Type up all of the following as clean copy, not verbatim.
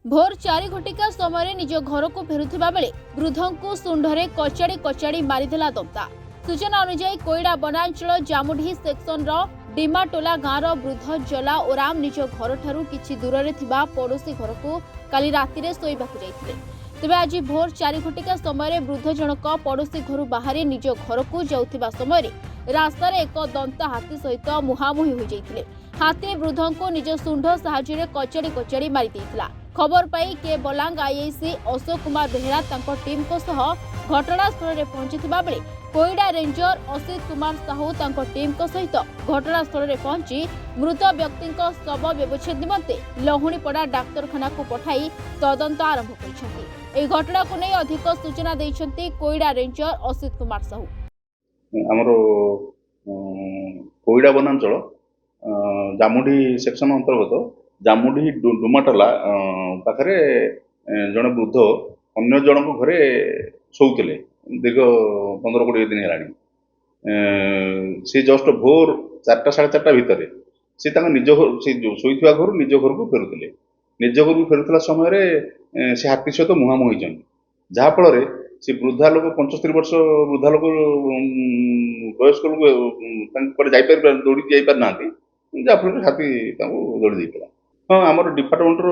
भोर 4 घटिका समय निज घर को फेरुवा बेले वृद्ध को शुंढरे कचाड़ी कचाड़ी मारिदेला दंता। सूचना अनुसार कोईडा वनांचल जामुढी सेक्शन डिमाटोला गाँव वृद्ध जला ओराम निज घर ठारू किछि दूर रे थिबा पड़ोसी घर को काली राति शोइबाकु जाइथिले। तेबे आज भोर 4 घटिका समय वृद्ध जनक पड़ोसी घर बाहर निज घर को जाउथिबा समय रास्तार एक दंता हाथी सहित मुहांमुही हो जाइथिले। हाथी वृद्ध को निज शुंढ साहाय्य कचाड़ी कचाड़ी मारी देइथिला। खबर पाई के बलांग आईआईसी अशोक कुमार बेहेरा तांको टीम को सह घटनास्थल में पहुंचीथिबा बेले कोईडा रेंजर असित कुमार साहू तांको टीम को सहित घटनास्थल में पहुंची मृत व्यक्ति शव व्यवच्छेद निमंते लहुणीपड़ा डाक्तरखाना को पठाई तदंत आरंभ करिसेंति। एही घटना को नहीं अधिक सूचना देइसेंति कोईडा रेंजर असित कुमार साहू। हमरो कोईडा वनांचल जामुडी सेक्शन अंतर्गत जामुडी डुमाटला पाखरे जड़े वृद्ध अन्य जनक घरे शोते दीर्घ 15-20 दिन है। सी जस्ट भोर 4टा 4:30 भितर सी निज शोइथिबा घर निज घर को फेरुले। निज घर को फेरुला समय से हाथी सहित मुहांमुही होइछन, जहा फल से वृद्धा लोक 75 वर्ष वृद्धा लोक वयस्क लोक दौड़ी जापर ना, जहाँफल हाथी दौड़ी जाइला। हाँ, आमर डिपार्टमेंटर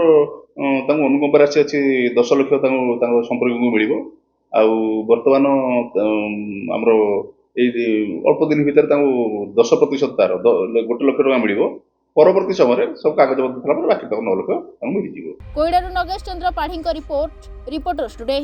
अनुकंप राशि अच्छी 10 लाख संपर्क को मिल बर्तमान आमर अल्प दिन भितर 10% तार 1 लाख टका मिल परवर्ती समय सब कागज पत्र बाकी 9 लाख मिल। कोईडारू नगेश चंद्र पाढ़ी रिपोर्टर्स टुडे।